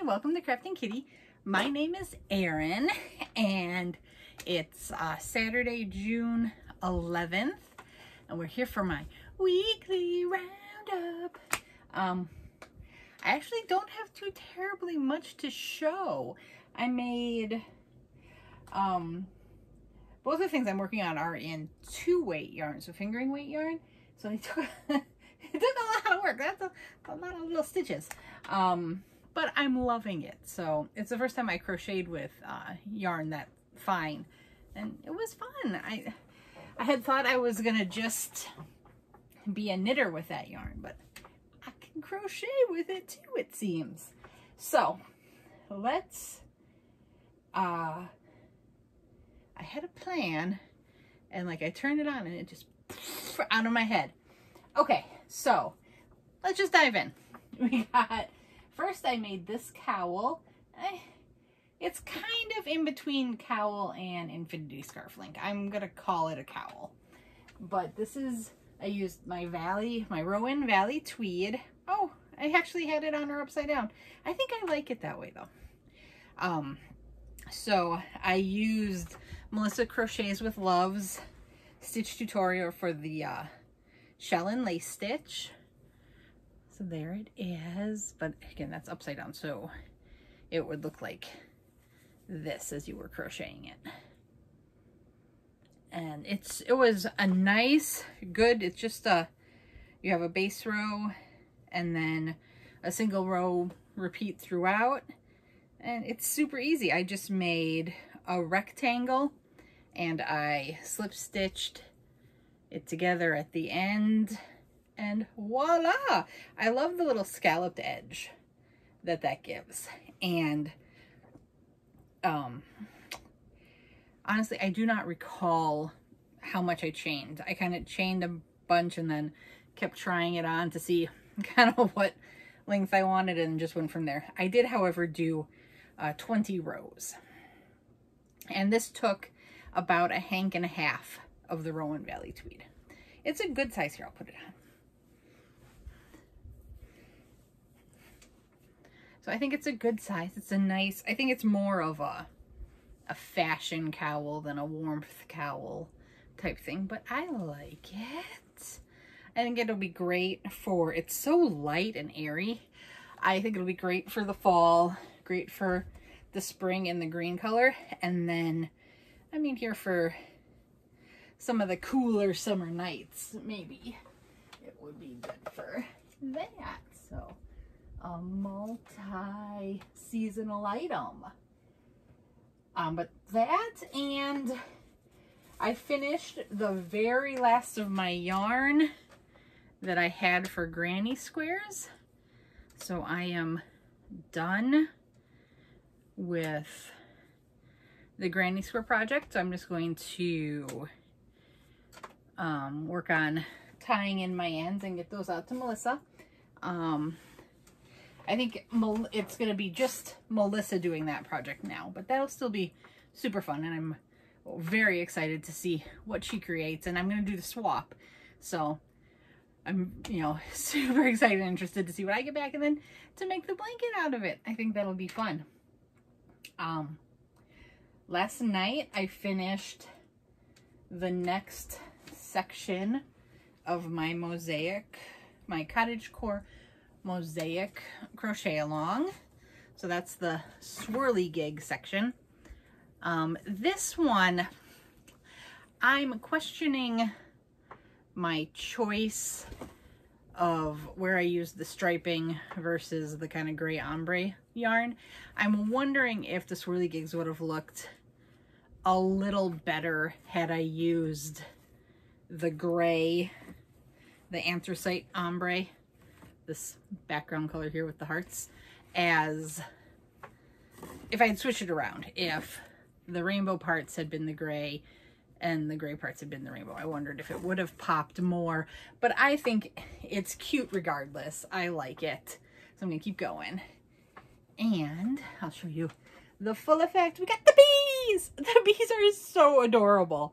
welcome to Crafting Kitty. My name is Erin and it's Saturday, June 11th, and we're here for my weekly roundup. I actually don't have too terribly much to show. I made both of the things I'm working on are in 2-weight yarn, so fingering weight yarn. So it took a lot of work. That's a lot of little stitches. But I'm loving it. So it's the first time I crocheted with yarn that fine, and it was fun. I had thought I was gonna just be a knitter with that yarn, but I can crochet with it too, it seems. So let's I had a plan, and like I turned it on and it just out of my head. Okay, so let's just dive in. We got, first I made this cowl. It's kind of in between cowl and infinity scarf link. I'm gonna call it a cowl. But this is, I used my Rowan Valley tweed. Oh, I actually had it on her upside down. I think I like it that way though. So I used Melissa Crochet's with Love's stitch tutorial for the shell and lace stitch. So there it is, but again, that's upside down, so it would look like this as you were crocheting it. And it was a nice, good, it's just you have a base row and then a single row repeat throughout, and it's super easy. I just made a rectangle and I slip stitched it together at the end, and voila! I love the little scalloped edge that gives. And honestly, I do not recall how much I chained. I kind of chained a bunch and then kept trying it on to see kind of what length I wanted and just went from there. I did, however, do 20 rows. And this took about a hank and a half of the Rowan Valley tweed. It's a good size. Here, I'll put it on. So I think it's a good size. It's a nice, I think it's more of a fashion cowl than a warmth cowl type thing, but I like it. I think it'll be great for, it's so light and airy. I think it'll be great for the fall, great for the spring in the green color, and then, I mean, here for some of the cooler summer nights, maybe it would be good for that. So a multi-seasonal item. But that, and I finished the very last of my yarn that I had for granny squares. So I am done with the granny square project. So I'm just going to work on tying in my ends and get those out to Melissa. I think it's going to be just Melissa doing that project now, but that'll still be super fun, and I'm very excited to see what she creates, and I'm going to do the swap. So I'm, you know, super excited and interested to see what I get back and then to make the blanket out of it. I think that'll be fun. Last night I finished the next section of my mosaic, my Cottage Core Mosaic crochet along. So that's the swirly gig section. This one, I'm questioning my choice of where I use the striping versus the kind of gray ombre yarn. I'm wondering if the swirly gigs would have looked a little better had I used the gray, the anthracite ombre, this background color here with the hearts, as if I had switched it around. If the rainbow parts had been the gray and the gray parts had been the rainbow, I wondered if it would have popped more, but I think it's cute regardless. I like it. So I'm gonna keep going, and I'll show you the full effect. We got the bees! The bees are so adorable.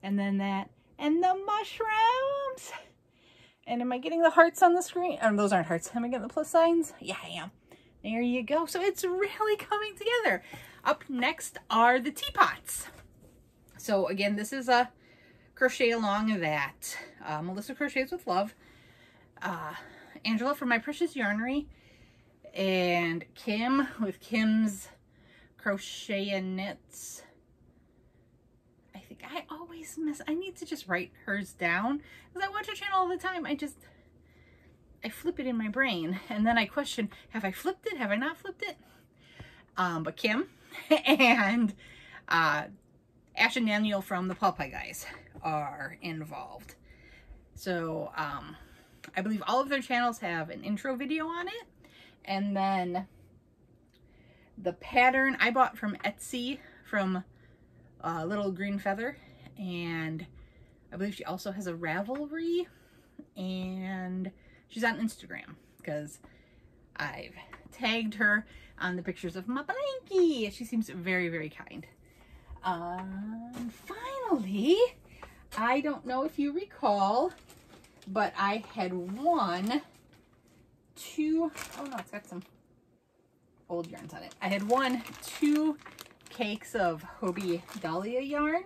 And then that, and the mushrooms. And am I getting the hearts on the screen? Oh, those aren't hearts. Am I getting the plus signs? Yeah, I am. There you go. So it's really coming together. Up next are the teapots. So again, this is a crochet along that Melissa Crochets with Love, Angela from My Precious Yarnery, and Kim with Kim's Crochet and Knits. I think I always miss, I need to just write hers down because I watch her channel all the time. I flip it in my brain and then I question, have I flipped it? Have I not flipped it? But Kim and Ash and Daniel from the Paw Ply Guys are involved. So I believe all of their channels have an intro video on it. And then the pattern I bought from Etsy from Little Green Feather. And I believe she also has a Ravelry. And she's on Instagram because I've tagged her on the pictures of my blankie. She seems very, very kind. And finally, I don't know if you recall, but I had won two, oh no, it's got some old yarns on it. I had won 2 cakes of Hobie Dahlia yarn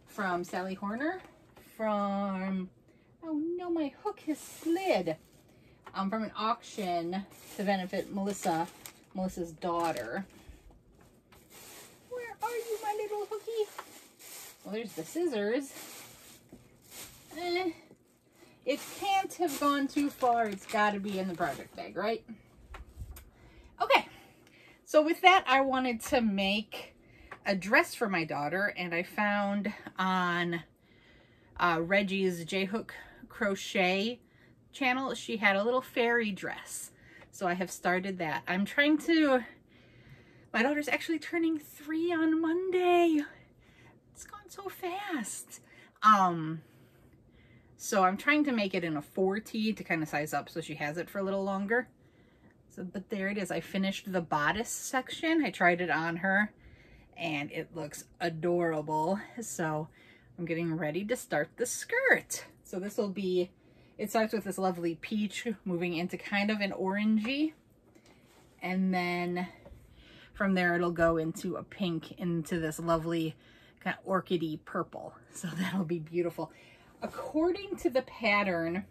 from Sally Horner from, oh no, my hook has slid, from an auction to benefit Melissa's daughter. Where are you, my little hookie? Well, there's the scissors. It can't have gone too far. It's got to be in the project bag, right? Okay. So with that, I wanted to make a dress for my daughter, and I found on Reggie's J-Hook Crochet channel, she had a little fairy dress. So I have started that. I'm trying to, my daughter's actually turning 3 on Monday. It's gone so fast. So I'm trying to make it in a 4T to kind of size up so she has it for a little longer. So, but there it is. I finished the bodice section. I tried it on her and it looks adorable. So I'm getting ready to start the skirt. So this will be, it starts with this lovely peach moving into kind of an orangey. And then from there it'll go into a pink, into this lovely kind of orchidy purple. So that'll be beautiful. According to the pattern,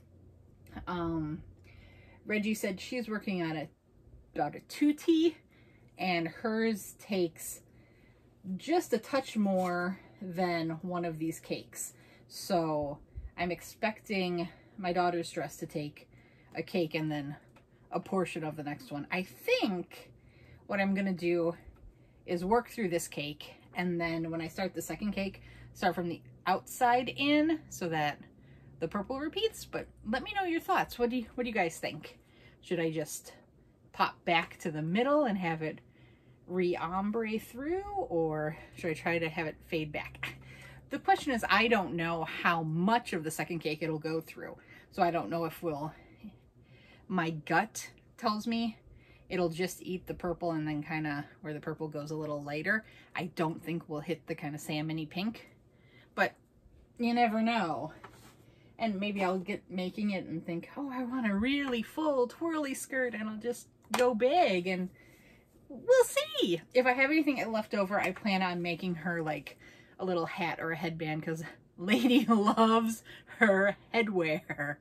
Reggie said she's working on about a 2T, and hers takes just a touch more than one of these cakes. So I'm expecting my daughter's dress to take a cake and then a portion of the next one. I think what I'm gonna do is work through this cake, and then when I start the second cake, start from the outside in so that the purple repeats. But let me know your thoughts. What do you guys think? Should I just pop back to the middle and have it re-ombre through, or should I try to have it fade back? The question is, I don't know how much of the second cake it'll go through. So I don't know if my gut tells me it'll just eat the purple and then kind of where the purple goes a little lighter. I don't think we'll hit the kind of salmon-y pink, but you never know. And maybe I'll get making it and think, oh, I want a really full twirly skirt, and I'll just go big, and we'll see. If I have anything left over, I plan on making her like a little hat or a headband, because Lady loves her headwear.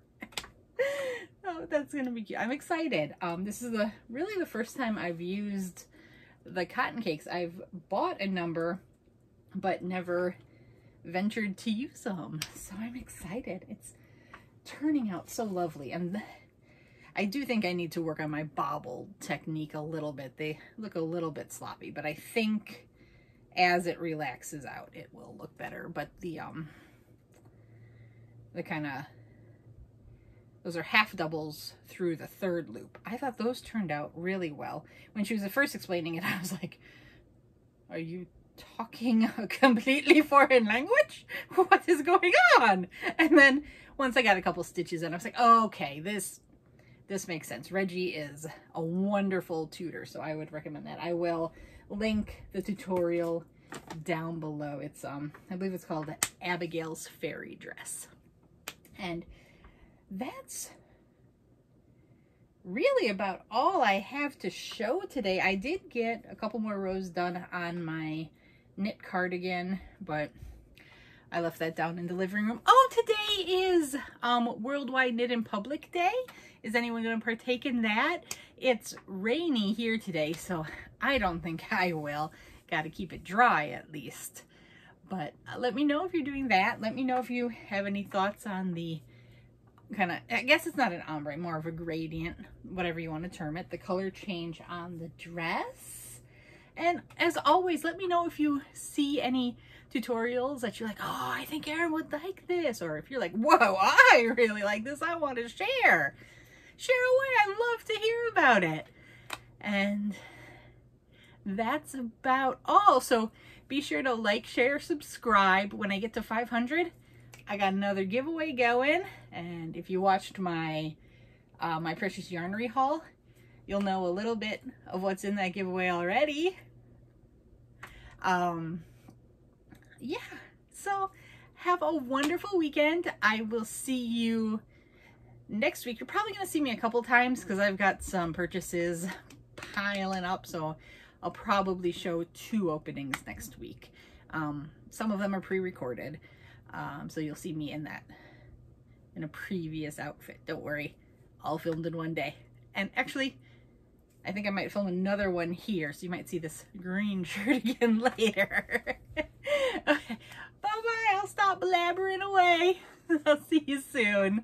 Oh, that's gonna be cute. I'm excited. This is really the first time I've used the cotton cakes. I've bought a number, but never ventured to use them. So I'm excited. It's turning out so lovely. And I do think I need to work on my bobble technique a little bit. They look a little bit sloppy, but I think as it relaxes out, it will look better. But the kind of, those are half doubles through the third loop. I thought those turned out really well. When she was first explaining it, I was like, are you talking a completely foreign language? What is going on? And then once I got a couple stitches in, I was like, oh, okay, this makes sense. Reggie is a wonderful tutor, so I would recommend that. I will link the tutorial down below. It's I believe it's called Abigail's Fairy Dress. And that's really about all I have to show today. I did get a couple more rows done on my knit cardigan, but I left that down in the living room. Oh, today is Worldwide Knit in Public Day. Is anyone going to partake in that? It's rainy here today, so I don't think I will. Got to keep it dry at least. But let me know if you're doing that. Let me know if you have any thoughts on the kind of, I guess it's not an ombre, more of a gradient, whatever you want to term it, the color change on the dress. And as always, let me know if you see any tutorials that you're like, oh, I think Erin would like this. Or if you're like, whoa, I really like this, I want to share. Share away, I love to hear about it. And that's about all. So be sure to like, share, subscribe. When I get to 500, I got another giveaway going. And if you watched my my Precious Yarnery haul, you'll know a little bit of what's in that giveaway already. Yeah, so have a wonderful weekend. I will see you next week. You're probably going to see me a couple times because I've got some purchases piling up, so I'll probably show 2 openings next week. Some of them are pre-recorded, so you'll see me in a previous outfit. Don't worry, all filmed in one day. And actually, I think I might film another one here, so you might see this green shirt again later. Okay, bye-bye. I'll stop blabbering away. I'll see you soon.